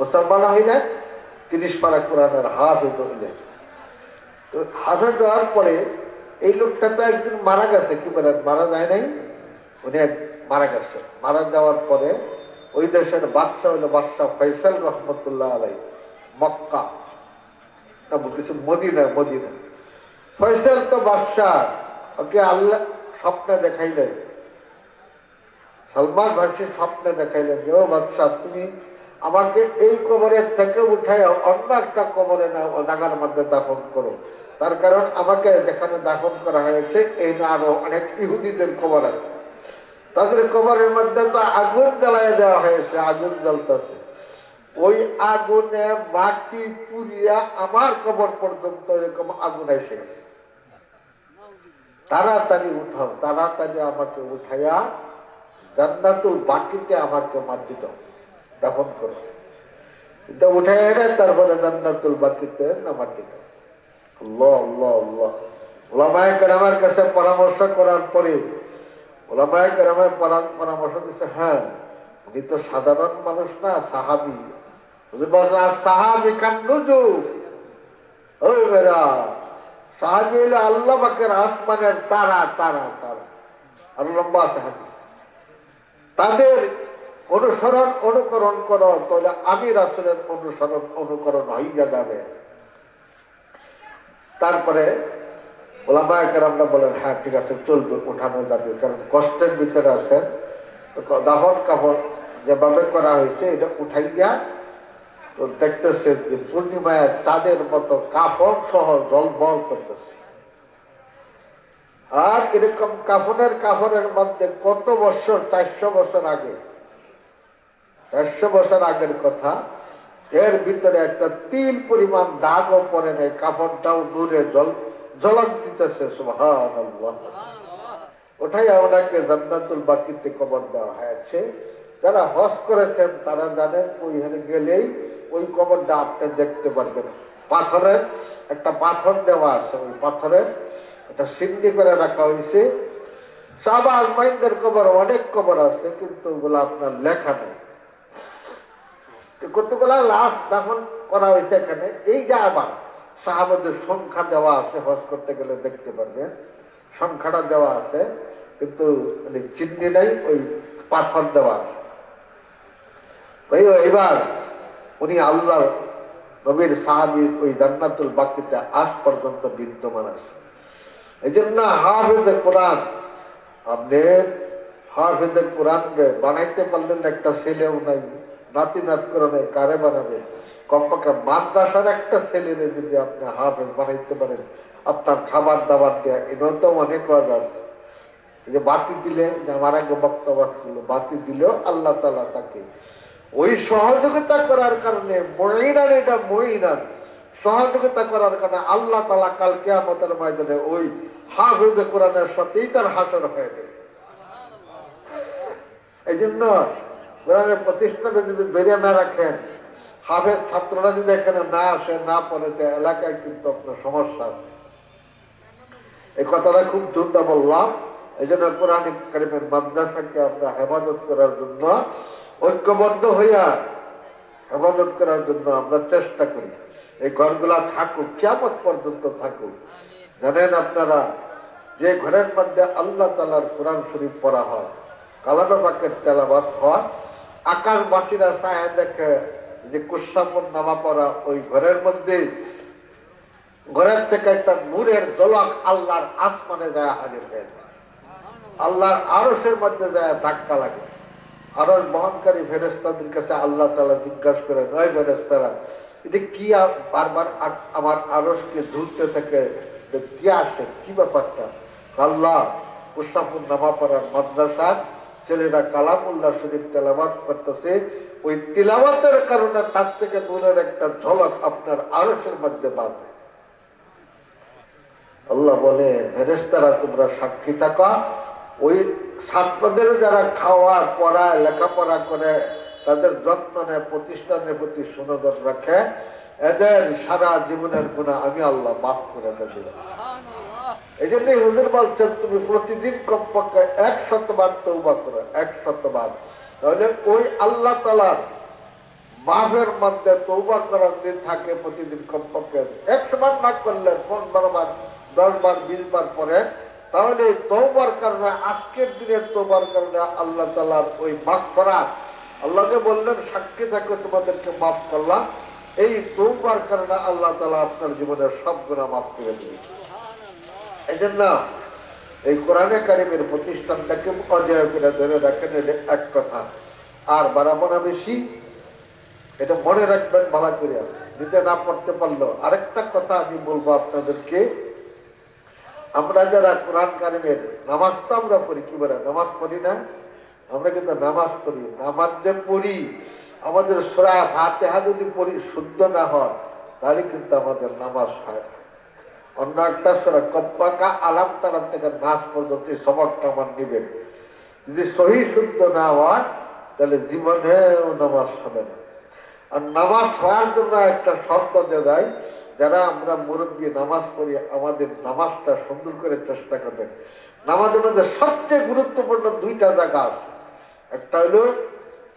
মুসলমান হইলেন, 30 পারা কোরআনের হাফেজ হইলেন। তো হাফেজ হওয়ার পরে এই লোকটা তো একদিন মারা গেছে, কি বলেন, মারা যায় নাই, উনি মারা গেছে। মারা যাওয়ার পরে ওই দেশের বাদশাহ হইল বাদশাহ ফয়সাল রহমতুল্লাহ আলাই, মক্কা না কিছু মদিনা। ফয়সাল তো বাদশাহ, ওকে আল্লাহ স্বপ্নে দেখাইলেন, সালমান ভার্সি স্বপ্নে দেখাইলেন যে ও বাদশাহ, তুমি আমাকে এই কবরের থেকে উঠাই অন্য একটা কবরে নাগার মধ্যে দাফন করো। তার কারণ আমাকে যেখানে দাফন করা হয়েছে এই না আরো অনেক ইহুদিদের কবর আছে, তাদের কবরের মধ্যে তো আগুন জ্বালায় দেওয়া হয়েছে, আগুন জ্বলতেছে। ওই আগুনে মাটি পুড়িয়া আমার কবর পর্যন্ত এরকম আগুন এসে গেছে। তাড়াতাড়ি উঠাও, তাড়াতাড়ি আমাকে উঠাইয়া জান্নাতুল বাকিতে আমাকে মাটি দাও, দাফন করো। এটা উঠে এনে তারপরে জান্নাতুল বাকিতে না মাটি দাও। আল্লাহ আল্লাহ আল্লাহ। ওলামায়ে কেরামের কাছে পরামর্শ করার পরে ওলামায়ে কেরামের পরামর্শ দিচ্ছে, হ্যাঁ উনি তো সাধারণ মানুষ না, সাহাবী। সাহাবী কান্নুজু, ওই মেয়েরা সাহাবী হইলে আল্লাহ পাকের আসমানের তারা তারা তারা। আর লম্বা আছে হাদিস, তাদের অনুসরণ অনুকরণ করো, তাহলে আমি রাসূলের অনুসরণ অনুকরণ হইয়া যাবে। তারপরে ওলামায়ে কেরামরা বলেন, হ্যাঁ ঠিক আছে, চলবে, উঠানো যাবে, কারণ কষ্টের ভিতরে আছেন। দাফন কাফন যেভাবে করা হয়েছে এটা উঠাইয়া তো দেখতেছে যে পূর্ণিমায় চাঁদের মতো কাফন সহ জলবল করতেছে। আর এরকম কাফনের মধ্যে কত বছর, 400 বছর আগে, 400 বছর আগের কথা, এর ভিতরে একটা তিল পরিমাণ দাগও পড়ে নেই, কাফনটাও নূরে ঝলক দিতেছে। সুবহানাল্লাহ। ওটাই ওনাকে জান্নাতুল বাকিতে কবর দেওয়া হয়েছে। যারা হজ করেছেন তারা জানেন, ওইখানে গেলেই ওই কবরটা আপনি দেখতে পারবেন। পাথরের একটা পাথর দেওয়া আছে, ওই পাথরের একটা সিন্নি করে রাখা হয়েছে। সাহাবা আজমাইনদের কবর অনেক কবর আছে, কিন্তু ওগুলো আপনার লেখা নেই। কতগুলা লাশ দাফন করা হয়েছে এখানে। এইটা আবার সাহাবাদের সংখ্যা দেওয়া আছে, হজ করতে গেলে দেখতে পারবেন, সংখ্যাটা দেওয়া আছে, কিন্তু চিহ্ন নাই, ওই পাথর দেওয়া আছে। এবার উনি আল্লাহ নবীর সাহাবী ওই জান্নাতুল বাকিতে আজ পর্যন্ত বিদ্যমান আছে। এই জন্য হাফেজে কোরআন, আপনি হাফেজে কোরআনকে বানাইতে পারলেন একটা ছেলেও নাই, নাতি নাত করে নেই, কারে বানাবে? কমপক্ষে মাদ্রাসার একটা ছেলেরে যদি আপনি হাফেজ বানাইতে পারেন, আপনার খাবার দাবার দেয়া, এটাও তো অনেক কাজ আছে। এই যে বাতি দিলে, আমার আগে বক্তব্য ছিল, বাতি দিলেও আল্লাহ তাআলা তাকে ওই সহযোগিতা করার কারণে, মহিনার এটা মহিনার সহযোগিতা করার কারণে আল্লাহ তাআলা কাল কিয়ামতের ময়দানে ওই হাফেজে কোরআনের সাথেই তার হাসর হয়ে যাবে। এই জন্য কোরআনের প্রতিষ্ঠানে যদি বেরিয়ে না রাখেন, হাফেজ ছাত্ররা যদি এখানে না আসে, না পড়ে, এলাকায় কিন্তু আপনার সমস্যা আছে। এই কথাটা খুব জোরদার বললাম। এই জন্য কোরআন কারীমের মাদ্রাসাকে আমরা হেফাজত করার জন্য, ঐক্যবদ্ধ হইয়া হেফাজত করার জন্য আমরা চেষ্টা করি। এই ঘরগুলা থাকুক, কিয়ামত পর্যন্ত থাকুক। জানেন আপনারা, যে ঘরের মধ্যে আল্লাহ তাআলার কোরআন শরীফ পড়া হয়, কালামে পাকের তেলাওয়াত হয়, আকাশবাসীরা চায় দেখে যে কুসাফর নামা পড়া, ওই ঘরের মধ্যে ঘরের থেকে একটা নূরের ঝলক আল্লাহর আসমানে যায় হাজির হয়ে যায়, আল্লাহর আরশের মধ্যে যায় ধাক্কা লাগে। আরশ বহনকারী ফেরেশতাদের কাছে আল্লাহ তাআলা জিজ্ঞাসা করেন, ওই ফেরেশতারা, এটা কি বারবার আমার আরশকে ঝুলতে থাকে, কি আসে, কি ব্যাপারটা? আল্লাহ কুসাফর নামা পড়ার মাদ্রাসা ছেলেরা কালামুল্লাহ শরীফ তেলাওয়াত করতেছে, ওই তিলাওয়াতের কারণে তার থেকে নূরের একটা ঝলক আপনার আরশের মধ্যে বাজে। আল্লাহ বলে, ফেরেশতারা তোমরা সাক্ষী থাকা, ওই ছাত্রদের যারা খাওয়া পড়া লেখাপড়া করে, তাদের যত্ন নেয়, প্রতিষ্ঠানের প্রতি সুনজর রাখে, এদের সারা জীবনের গুনাহ আমি আল্লাহ মাফ করে দেব। এই জন্যই হুজুর বলছেন, তুমি প্রতিদিন কমপক্ষে 100 বার তওবা করো, 100 বার। তাহলে ওই আল্লাহ তাআলার মাফের মধ্যে তওবা করার দিন থাকে প্রতিদিন কমপক্ষে 100 বার না করলে 15 বার 10 বার 20 বার পরে, তাহলে তওবার কারণে আজকের দিনের তওবার কারণে আল্লাহ তাআলার ওই মাগফিরাত, আল্লাহকে বললেন সাক্ষী থাকো তোমাদেরকে মাফ করলাম, এই তওবার কারণে আল্লাহ তাআলা আপনার জীবনের সব গুনাহ মাফ করে দিবেন। এজন্য এই কোরআনে কারিমের প্রতিষ্ঠানটাকে অজয় করে ধরে রাখেন, এটা এক কথা। আর বাড়াবো না বেশি, এটা মনে রাখবেন ভালো করে, যদি না পড়তে পারলো। আরেকটা কথা আমি বলবো আপনাদেরকে, আমরা যারা কোরআন কারিমের নামাজটা আমরা পড়ি, কি বলে নামাজ পড়ি না, আমরা কিন্তু নামাজ পড়ি, নামাজ যে পড়ি আমাদের সূরা ফাতিহা যদি পড়ি শুদ্ধ না হয় তাহলে কিন্তু আমাদের নামাজ হয় না। অন্য একটা সূরা কব্বাকা আলাম তারা থেকে নাচ পর্যন্ত সবকটা আমার নিবেন, যদি সহি শুদ্ধ না হয় তাহলে জীবনেও নামাজ হবে না। আর নামাজ হওয়ার জন্য একটা শর্ত দিয়ে দেয়, যারা আমরা মুরব্বী নামাজ পড়ি আমাদের নামাজটা সুন্দর করে চেষ্টা করবেন। নামাজের মধ্যে সবচেয়ে গুরুত্বপূর্ণ দুইটা জায়গা আছে, একটা হলো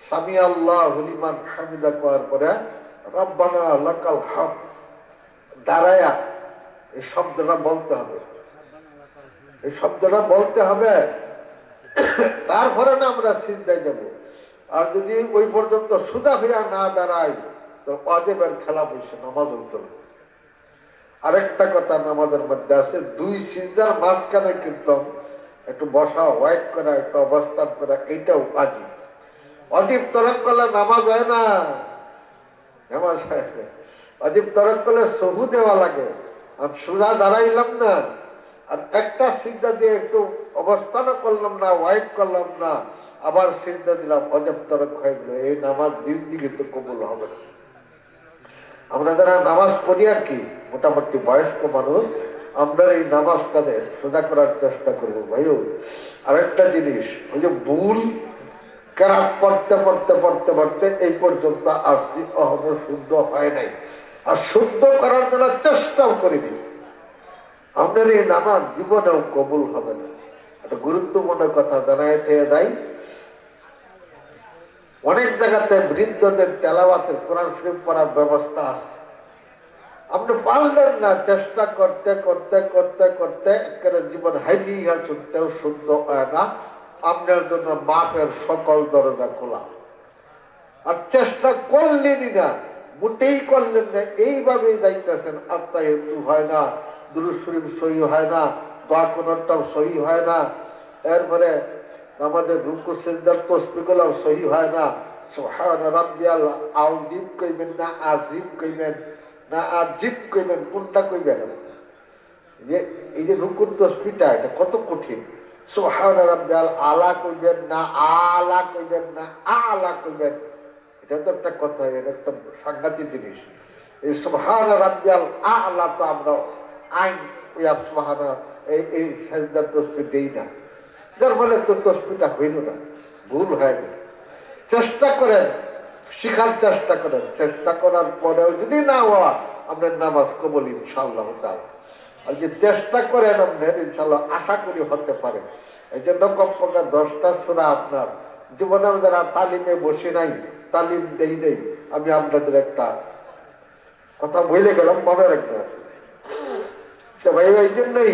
সামি আল্লাহু লিমান হামিদা করার পরে রব্বানা লাকাল হামদ দাঁড়ায়া এই শব্দটা বলতে হবে, এই শব্দটা বলতে হবে, তারপরে না আমরা সিজদায় যাব। আর যদি ওই পর্যন্ত সুদা হইয়া না দাঁড়ায় তো ওয়াজিবের খেলা বসে নামাজ উঠতো না। আরেকটা কথা নামাজের মধ্যে আছে, দুই সিজদার মাঝখানে কিন্তু একটু বসা, ওয়াইট করা, একটু অবস্থান করা, এইটাও ওয়াজিব। ওয়াজিব তরক করলে নামাজ হয় না, নামাজ হয় না। ওয়াজিব তরক করলে সহু দেওয়া লাগে, আর সোজা দাঁড়াইলাম না, আর একটা সিজদা দিয়ে একটু অবস্থানও করলাম না, ওয়াইট করলাম না, আবার সিজদা দিলাম, ওয়াজিব তরক হয়ে গেল, এই নামাজ দিন দিকে তো কবুল হবে না। আমরা যারা নামাজ পড়ি আর কি মোটামুটি বয়স্ক মানুষ, আমরা এই নামাজটাকে সোজা করার চেষ্টা করবো ভাইও। আরেকটা জিনিস, ওই যে ভুল কেরাত পড়তে পড়তে পড়তে পড়তে এই পর্যন্ত আসছি, অহম শুদ্ধ হয় নাই, আর শুদ্ধ করার জন্য চেষ্টাও করিনি, আপনার এই নামাজ জীবনেও কবুল হবে না। একটা গুরুত্বপূর্ণ কথা জানাই থেকে দেয়, অনেক জায়গাতে বৃদ্ধদের তেলাওয়াতের কোরআন শরীফ পড়ার ব্যবস্থা আছে, আপনি পারলেন না, চেষ্টা করতে করতে করতে করতে একেবারে জীবন হারিয়ে শুনতেও শুদ্ধ হয় না, আপনার জন্য মাফের সকল দরজা খোলা। আর চেষ্টা করলেনই না, মোটেই করলেন না, এইভাবেই যাইতেছেন, আত্মায়তু হয় না, দুরূদ শরীফ সহি হয় না, দোয়া কোনটাও সহি হয় না, এরপরে আমাদের রুকু সিজদার তাসবিহগুলো সহি হয় না, সুবহান রাব্বিয়াল আযীম কইবেন না আজিম কইবেন না আজিম কইবেন, কোনটা কইবেন? এই যে রুকুর তাসবিহটা এটা কত কঠিন, সুবহান রাব্বিয়াল আলা কইবেন না আলা কইবেন না আলা কইবেন, এটা তো একটা কথা, এটা একটা সাংঘাতিক জিনিস। এই সুবহান রাব্বিয়াল আলা তো আমরা আইন সুবহান এই সিজদার তাসবিহ দেই না, যার ফলে তো তাসবিহটা হইল না, ভুল হয়ে গেল। চেষ্টা করেন, শিখার চেষ্টা করেন, চেষ্টা করার পরেও যদি না হওয়া আপনার নামাজ কবুল ইনশাআল্লাহ তাআলা। আর যে চেষ্টা করেন আপনার ইনশাআল্লাহ আশা করি হতে পারে। এই জন্য কমপক্ষে 10টা সূরা আপনার জীবনে যারা তালিমে বসে নাই, তালিম দেই নেই, আমি আপনাদের একটা কথা বলে গেলাম, মনে রাখবেন তো ভাই। এই জন্যই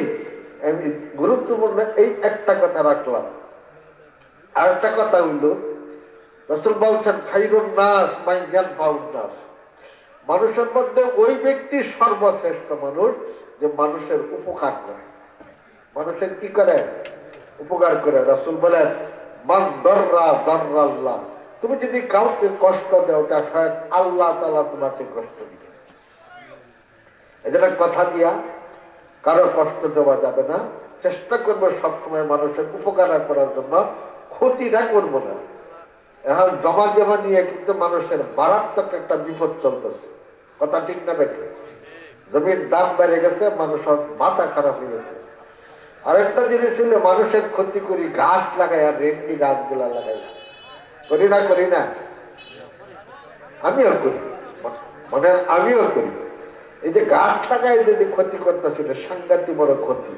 আমি গুরুত্বপূর্ণ এই একটা কথা রাখলাম। আর একটা কথা হইল, রাসূল বলছেন খায়রুন নাস মান ইয়ানফাউন নাস, মানুষের মধ্যে ওই ব্যক্তি সর্বশ্রেষ্ঠ মানুষ যে মানুষের উপকার করে। মানুষের কি করে? উপকার করে। রাসূল বলেন মান দররা দররাল্লাহ, তুমি যদি কাউকে কষ্ট দাও তা স্বয়ং আল্লাহ তাআলা তোমাকে কষ্ট দিবে। এজন্য কথা দিয়া কারো কষ্ট দেওয়া যাবে না, চেষ্টা করবো সবসময় মানুষের উপকার করার জন্য, ক্ষতিটা করবো না। এখন জমা জমা নিয়ে কিন্তু মানুষের মারাত্মক একটা বিপদ চলতেছে, কথা ঠিক না বেটে? জমির দাম বেড়ে গেছে, মানুষের মাথা খারাপ হয়ে গেছে। আরেকটা জিনিস হলে মানুষের ক্ষতি করি, গাছ লাগাই, আর রেন্ডি গাছগুলা লাগাই, করি না? করি না? আমিও করি, মানে আমিও করি। এই যে গাছ লাগাই যদি ক্ষতি করতেছিল, সাংঘাতিক বড় ক্ষতি।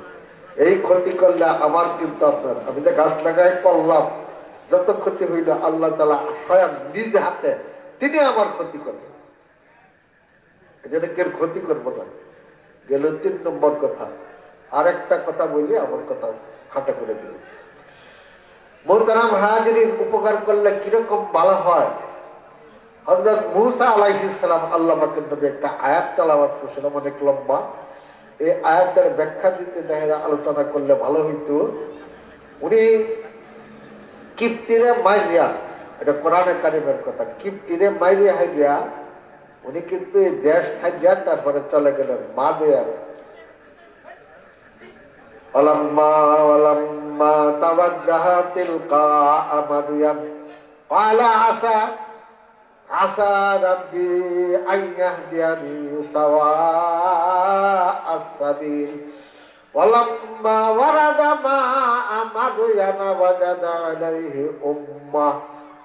এই ক্ষতি করলে আমার কিন্তু আপনার, আমি যে গাছ লাগাই করলাম, যত ক্ষতি হইল আল্লাহ তাআলা স্বয়ং নিজ হাতে তিনি আমার ক্ষতি করবেন, এজন্য কেউ ক্ষতি করবো না। গেল 3 নম্বর কথা। আরেকটা কথা বলি, আমার কথা খাটা করে দিল। মোহতারাম হাজিরিন, উপকার করলে কিরকম ভালো হয়। হযরত মূসা আলাইহিস সালাম আল্লাহ পাকের নবী একটা আয়াত তেলাওয়াত করেছিলেন, অনেক লম্বা। এই আয়াতের ব্যাখ্যা দিতে দেখা আলোচনা করলে ভালো হইতো। উনি কিপ্তিরে মাইরিয়া, এটা কোরআনে কারিমের কথা, কিপ্তিরে মাইরিয়া হাইরিয়া উনি কিন্তু এই দেশ ছাড়িয়া তারপরে চলে গেলেন মাদিয়ান। ওয়ালাম্মা তাওয়াজ্জাহা তিলকা মাদিয়ান ক্বালা আসা রাব্বি আন ইয়াহদিয়ানি সাওয়াআস সাবিল। ওয়ালাম্মা ওয়ারাদা মাআ মাদিয়ান ওয়াজাদা আলাইহি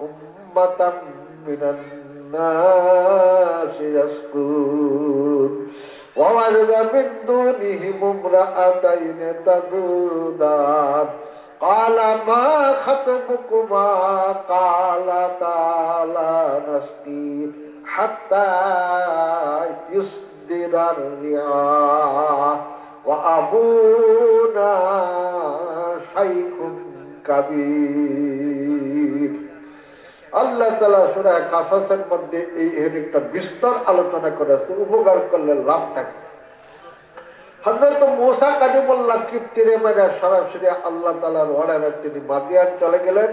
উম্মাতাম মিনান নাসি ইয়াসকুন ওয়া ওয়াজাদা মিন দুনিহিম ইমরাআতাইনি তাযুদান ক্বালা মা খাতবুকুমা ক্বালাতা লা নাসকি হাত্তা ইউসদিরার রিয়াহ ওয়া আবুনা শাইখুন কাবীর। আল্লাহ তাআলা সূরা কাসাসের মধ্যে এই একটা বিস্তর আলোচনা করেছে, উপকার করলে লাভটাকে। হযরত মূসা কালিমুল্লাহ কিপ্তিরে মেরে সরাসরি আল্লাহ তাআলার অর্ডারে তিনি মাদিয়ান চলে গেলেন।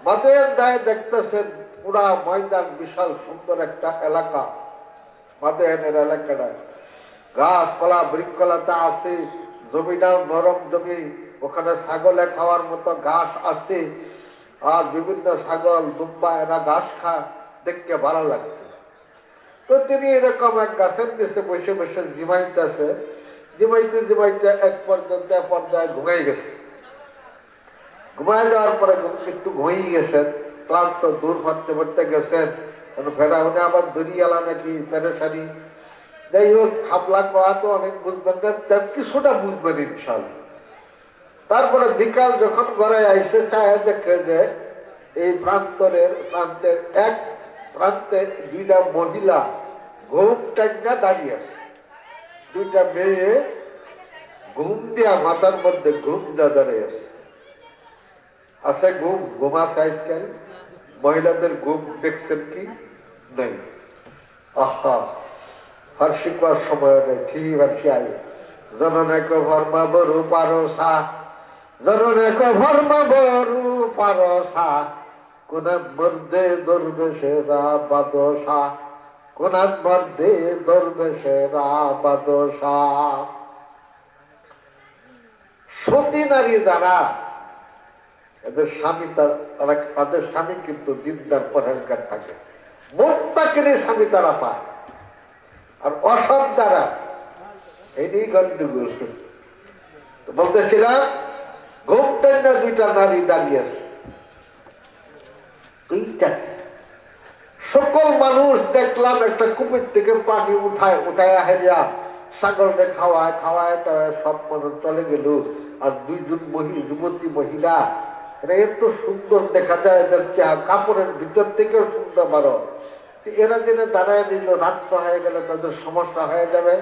মাদিয়ান যায় দেখতেছেন পুরা ময়দান, বিশাল সুন্দর একটা এলাকা। মাদিয়ানের এলাকাটা গাছপালা বৃক্ষলতা আছে, জমিটাও নরম জমি, ওখানে ছাগলে খাওয়ার মতো ঘাস আছে, আর বিভিন্ন ছাগল দুম্বা এরা ঘাস খায়, দেখতে ভালো লাগছে। তো তিনি এরকম এক গাছের নিচে বসে বসে জিমাইতেছে, জিমাইতে এক পর্যায়ে ঘুমাই গেছে। ঘুমাই যাওয়ার পরে একটু ঘুমিয়ে গেছেন, ক্লান্ত, দূর পড়তে গেছেন, ফেরাউনে আবার দরিয়ালা নাকি পেরেশানি। যাই হোক, খাবলা করা তো অনেক বুঝবেন না, কিছুটা বুঝবেন ইনশাল্লাহ। তারপরে বিকাল যখন ঘরে আইসে চায় দেখে যে এই প্রান্তের এক প্রান্তে 2টা মহিলা ঘুম টাইনা দাঁড়িয়ে আছে। 2টা মেয়ে ঘুম দিয়া মাথার মধ্যে ঘুম দিয়া দাঁড়িয়ে আছে। ঘুমাছে আজকাল মহিলাদের ঘুম দেখছেন কি নেই? আহা, ফার্সি করার সময় নেই, ঠিক ফার্সি আই জননেক ভর্মা বরু পারসা, জননেক ভর্মা বরু পারসা, কোনাত মর্দে দরবেশেরা বাদশা, কোনাত মর্দে দরবেশেরা বাদশা। সতী নারী যারা, এদের স্বামী তাদের স্বামী কিন্তু দিনদার পরহেজগার থাকে, মুত্তাকিনী স্বামী তারা পায়। আর অসৎ দ্বারা এই নিয়ে গন্ডগোল। বলতেছিলাম ঘুমটেন না 2টা নারী দাঁড়িয়ে আছে। 2টা সকল মানুষ দেখলাম একটা কুপির থেকে পানি উঠায় হারিয়া ছাগলকে খাওয়ায় সব মানুষ চলে গেল। আর 2জন যুবতী মহিলা, এত সুন্দর দেখা যায়, এদের কাপড়ের ভিতর থেকেও সুন্দর বারো। এরা যেন দাঁড়ায় দিল, রাত্র হয়ে গেলে তাদের সমস্যা হয়ে যাবে।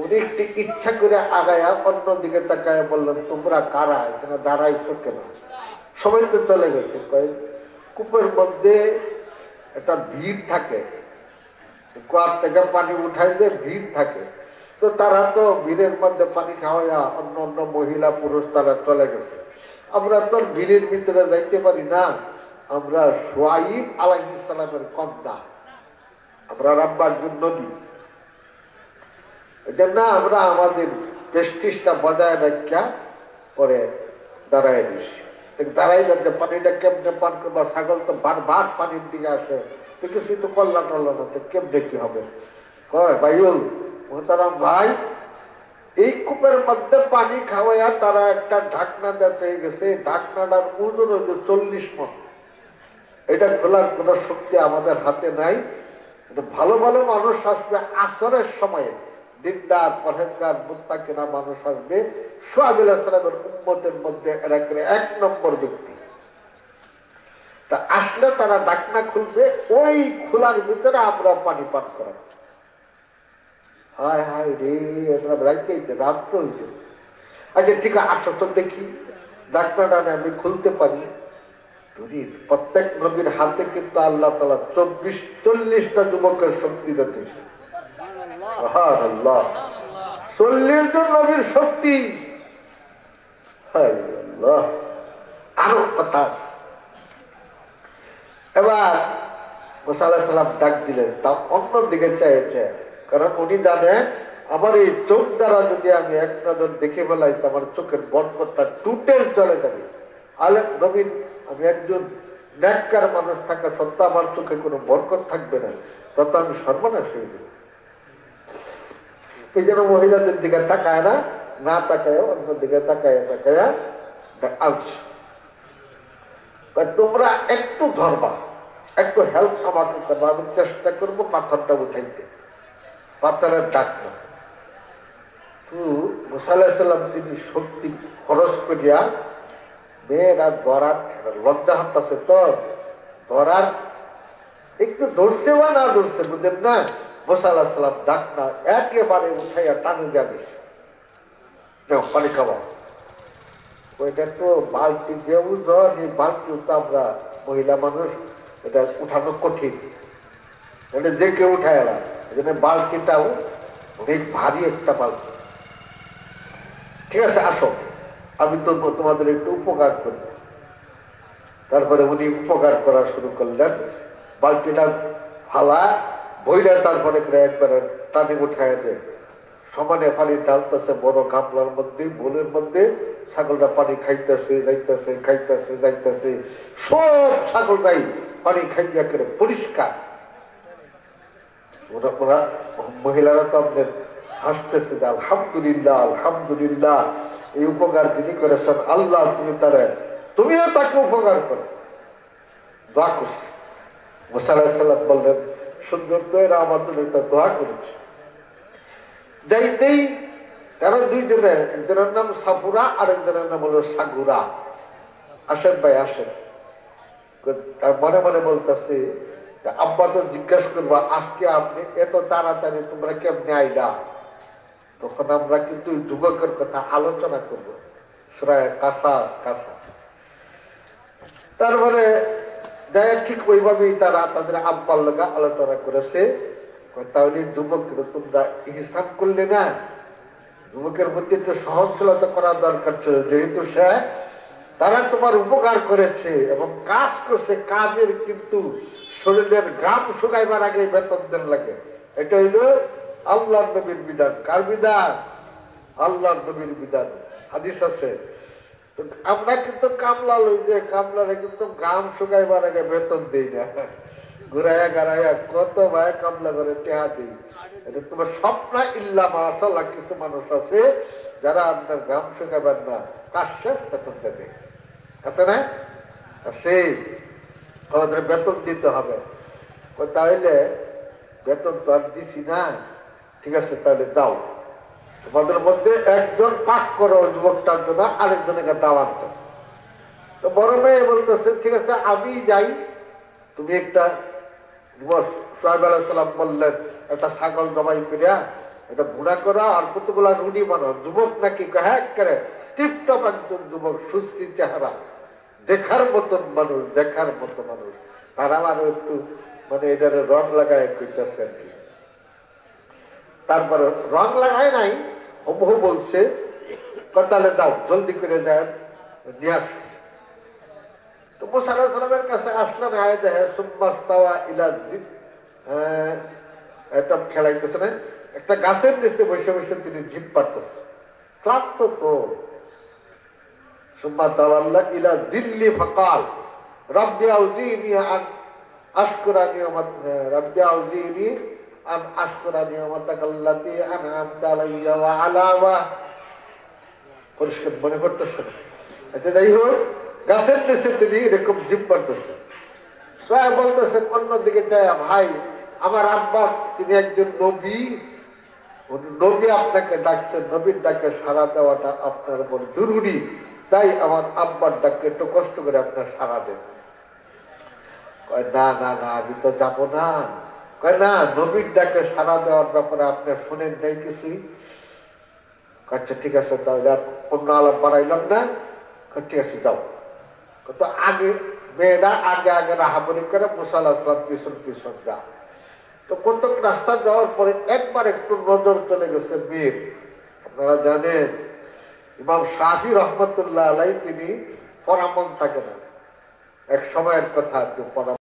উনি একটু ইচ্ছা করে আগায়া অন্যদিকে তাকায় বললেন, তোমরা কারা, এখানে দাঁড়াইছো কেন? সবাই তো চলে গেছে। কূপের মধ্যে একটা ভিড় থাকে, কুয়ার থেকে পানি উঠাইলে ভিড় থাকে, তো তারা তো ভিড়ের মধ্যে পানি খাওয়া, অন্য মহিলা পুরুষ তারা চলে গেছে। আমরা তো ভিড়ের ভিতরে যাইতে পারি না, আমরা শুআইব আলাইহিস সালামের কন্যা, আমরা রাব্বাগুন নদী, এজন্য আমরা আমাদের প্রেস্টিজটা বজায় রাখা পরে দাঁড়ায় দিচ্ছি। দাঁড়াই যাচ্ছে, পানিটা কেমনে পান করবা? ছাগল তো বারবার পানির দিকে আসে, তো কিছুই তো কল্লা টল্লা না, তো কেমনে কি হবে? ভাইউল মোহতারাম ভাই, এই কূপের মধ্যে পানি খাওয়াইয়া তারা একটা ঢাকনা দিতে গেছে, ঢাকনাটার ওজন হইল 40 মণ। এটা খোলার কোন শক্তি আমাদের হাতে নাই। ভালো ভালো মানুষ আসবে আসরের সময়ে, দিনদার পরহেজগার মুত্তাকিনা মানুষ আসবে। শুআইব আলাইহিস সালামের উম্মতের মধ্যে এরা 1 নম্বর ব্যক্তি। তা আসলে তারা ঢাকনা খুলবে, ওই খোলার ভিতরে আমরা পানি পান করাবো। হায় হায় রে, এরা রাইতে রাত্র হইতে। আচ্ছা ঠিক আছে, আসো তো দেখি ঢাকনাটা আমি খুলতে পারি। প্রত্যেক নবীর হাতে কিন্তু আল্লাহ তাআলা 40টা যুবকের শক্তি দিতেছে। সুবহানাল্লাহ, 40 জন নবীর শক্তি। আরো কথা আছে। এবার মুসা আলাইহিস সালাম ডাক দিলেন, তা অন্যদিকে চাইছে, কারণ উনি জানে আমার এই চোখ দ্বারা যদি আমি এক নজর দেখে ফেলাই তো আমার চোখের বরকতটা টুটেল চলে যাবে। আলেম নবীন আমি একজন নেককার মানুষ থাকা সত্ত্বেও আমার চোখে কোনো বরকত থাকবে না, তত আমি সর্বনাশ হয়ে যাব। এই জন্য মহিলাদের দিকে তাকায় না তাকায় অন্যদিকে তাকায় আলছে। তোমরা একটু ধরবা, একটু হেল্প আমাকে করবা, আমি চেষ্টা করবো পাথরটা উঠাইতে। পাথরের ডাক না তো মুসা আলাইহিস সালাম তিনি শক্তি খরচ করিয়া মেয়েরা ধরার লজ্জা হাঁটতেছে, তো ধরার একটু ধরছে বা না ধরছে বুঝেন না। মুসা আলাইহিস সালাম ডাক না একেবারে উঠাইয়া টানে দেয়া দিছে, পানি খাওয়া। ওইটা তো বালতি যে ওজন, এই বালতি তো আমরা মহিলা মানুষ এটা উঠানো কঠিন, এটা যে কেউ উঠায় না। এই জন্য বালতিটাও অনেক ভারী একটা বালতি। ঠিক আছে আসো, আমি তো তোমাদের একটু উপকার করি। তারপরে উনি উপকার করা শুরু করলেন, বালতিটা ফালা বইরা তারপরে একবারে টানে উঠায় দেয়। সমানে পানি ঢালতেছে বড় গামলার মধ্যে, বোলের মধ্যে। ছাগলটা পানি খাইতেছে যাইতেছে, খাইতেছে যাইতেছে, সব ছাগলটাই পানি খাইয়া করে পরিষ্কার। ওরা মহিলারা তো আমাদের হাসতেছে যে আলহামদুলিল্লাহ আলহামদুলিল্লাহ, এই উপকার যিনি করেছেন আল্লাহ তুমিও তাকে উপকার করো, দোয়া করছি। মুসা আলাইহিস সালাম বললেন, সুন্দর তো এরা আমার জন্য একটা দোয়া করেছে। যাইতেই কারণ দুইজনের, একজনের নাম সাফুরা আর একজনের নাম হলো সাগুরা। আসেন ভাই আসেন। তার মনে মনে বলতেছে আব্বা তো জিজ্ঞাসা করবা আজকে আপনি এত তাড়াতাড়ি তোমরা কেমনে আইলা। তখন আমরা কিন্তু যুবকের কথা আলোচনা করব, সূরা কাসাস। তারপরে যাই ঠিক ওইভাবেই তারা তাদের আব্বার লগা আলোচনা করেছে। তাহলে যুবক তোমরা ইহসান করলে না, যুবকের প্রতি একটু সহনশীলতা করা দরকার ছিল, যেহেতু সে তারা তোমার উপকার করেছে এবং কাজ করছে, কাজের কিন্তু শরীরের ঘাম শুকাইবার আগে বেতন দেন লাগে। এটা হইল আল্লাহর নবীর বিধান। কার বিধান? আল্লাহর নবীর বিধান। হাদিস আছে। তো আমরা কিন্তু কামলা লই যে কামলারে কিন্তু ঘাম শুকাইবার আগে বেতন দিই না, ঘুরাইয়া গাড়াইয়া কত ভাই কামলা করে টেহা দিই। এটা তোমার স্বপ্ন ইল্লা মাশাআল্লাহ কিছু মানুষ আছে যারা আপনার ঘাম শুকাইবার না কাজ শেষ বেতন দেবে, আছে না? আছে, আমাদের বেতন দিতে হবে। তাহলে বেতন তো আর দিছি না, ঠিক আছে তাহলে দাও। তোমাদের মধ্যে একজন পাক করো যুবকটার জন্য, আরেকজনকে দাওয়াত দাও। তো বড় মেয়ে বলতেছে ঠিক আছে আমি যাই, তুমি একটা সোহাইব আলাইহিস সালাম বললেন একটা ছাগল জবাই করিয়া এটা বুড়া করা আর কতগুলা রুটি বানাও। যুবক নাকি হ্যাঁ করে টিপটপ একজন যুবক, সুস্থির চেহারা, দেখার মতন মানুষ, দেখার মতো মানুষ। তারা আরো একটু মানে এটার রং লাগায় কইতেছে আর কি। তারপরে রং লাগায় নাই, হুবহু বলছে তাহলে দাও জলদি করে যায় নিয়ে আস। তো মুসা আলাইহিস সালামের কাছে আসলেন, আয় দেখে সুম্মাস্তাওয়া ইলা দিন, এটা খেলাইতেছে না, একটা গাছের নিচে বসে বসে তিনি জিভ পারতেছে, ক্লান্ত তো। সুম্মা তাওয়াল্লা ইলা দিল্লি ফাকাল রাব্বি আউজিনি আন আশকুরা নিয়ামাত রাব্বি আউজিনি আন আশকুরা নিয়ামাতাকাল্লাতী আনআমতা আলাইয়া ওয়া আলা ওয়া। পরিষ্কার মনে করতেছে না। আচ্ছা যাই হোক, গাছের নিচে তিনি এরকম জিভ পারতেছেন। বলতেছেন অন্যদিকে চাই ভাই আমার আব্বা তিনি একজন নবী, নবী আপনাকে ডাকছেন, নবীর ডাকে সাড়া দেওয়াটা আপনার উপর জরুরি, তাই আমার আব্বার ডাককে একটু কষ্ট করে আপনার সাড়া দেন। না না না, আমি তো যাবো না। কয় না, নবীর ডাকে সাড়া দেওয়ার ব্যাপারে আপনি শোনেন নাই কিছুই? আচ্ছা ঠিক আছে, তাহলে আর অন্য আলাপ বাড়াইলাম না। ঠিক আছে যাও। তো আগে মেয়েরা আগে আগে রাহাবরি করে, মুসাল্লাহ পিছন পিছন যা। তো কত রাস্তা যাওয়ার পরে একবার একটু নজর চলে গেছে মেয়ের। আপনারা জানেন ইমাম শাফি রহমতুল্লাহ আলাই তিনি পরামন থাকে না, এক সময়ের কথা, পরামন